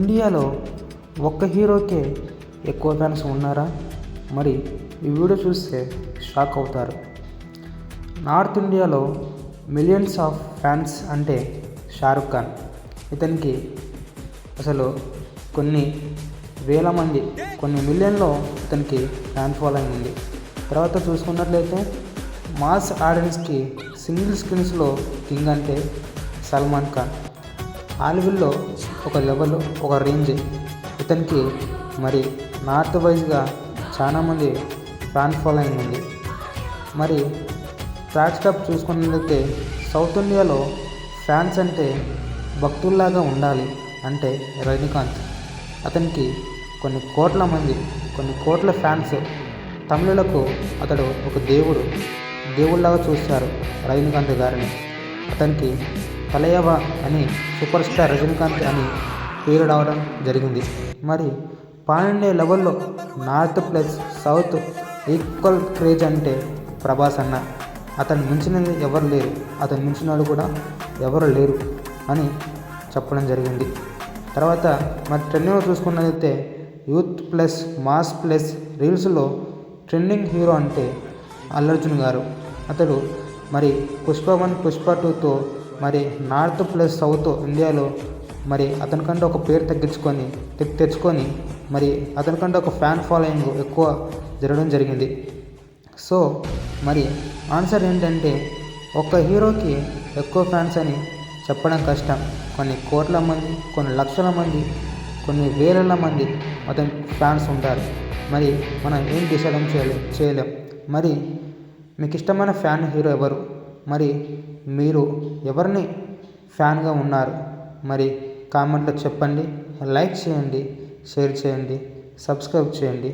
ఇండియాలో ఒక్క హీరోకే ఎక్కువ ఫ్యాన్స్ ఉన్నారా? మరి ఈ వీడియో చూస్తే షాక్ అవుతారు. నార్త్ ఇండియాలో మిలియన్స్ ఆఫ్ ఫ్యాన్స్ అంటే షారుఖ్ ఖాన్. ఇతనికి అసలు కొన్ని వేల మంది, కొన్ని మిలియన్లో ఇతనికి ఫ్యాన్ ఫాలోయింగ్ ఉంది. తర్వాత చూసుకున్నట్లయితే మాస్ ఆడియన్స్కి సింగిల్ స్క్రీన్స్లో కింగ్ అంటే సల్మాన్ ఖాన్. హాలీవుడ్లో ఒక లెవెల్, ఒక రేంజ్ ఇతనికి. మరి నార్త్ వైజ్గా చాలామంది ఫ్యాన్ ఫాలోయింగ్ ఉంది. మరి ఫ్యాక్ట్ చూసుకున్నట్లయితే సౌత్ ఇండియాలో ఫ్యాన్స్ అంటే భక్తుల్లాగా ఉండాలి అంటే రజనీకాంత్. అతనికి కొన్ని కోట్ల మంది, కొన్ని కోట్ల ఫ్యాన్స్. తమిళులకు అతడు ఒక దేవుళ్ళలాగా చూస్తారు రజనీకాంత్ గారిని. అతనికి తలయవ అని సూపర్ స్టార్ రజనీకాంత్ అని పేరు రావడం జరిగింది. మరి పాన్ ఇండియా లెవెల్లో north plus south equal craze అంటే ప్రభాస్ అన్న. అతను మించినది ఎవరు లేరు, అతను మించినవాడు కూడా ఎవరు లేరు అని చెప్పడం జరిగింది. తర్వాత మరి ట్రెండింగ్లో చూసుకున్నట్లయితే యూత్ ప్లస్ మాస్ ప్లస్ రీల్స్లో ట్రెండింగ్ హీరో అంటే అల్లు అర్జున్ గారు. అతడు మరి పుష్ప 1, పుష్ప 2తో మరి నార్త్ ప్లస్ సౌత్ ఇండియాలో మరి అతనికంటే ఒక పేరు తెచ్చుకొని మరి అతనికంటే ఒక ఫ్యాన్ ఫాలోయింగ్ ఎక్కువ జరగడం జరిగింది. సో మరి ఆన్సర్ ఏంటంటే ఒక్క హీరోకి ఎక్కువ ఫ్యాన్స్ అని చెప్పడం కష్టం. కొన్ని కోట్ల మంది, కొన్ని లక్షల మంది, కొన్ని వేల మంది అతని ఫ్యాన్స్ ఉంటారు. మరి మనం ఏం డిసైడ్ చేయలేం. మరి మీకు ఇష్టమైన ఫ్యాన్ హీరో ఎవరు? మరి మీరు ఎవరిని ఫ్యాన్గా ఉన్నారు? మరి కామెంట్లో చెప్పండి. లైక్ చేయండి, షేర్ చేయండి, సబ్స్క్రైబ్ చేయండి.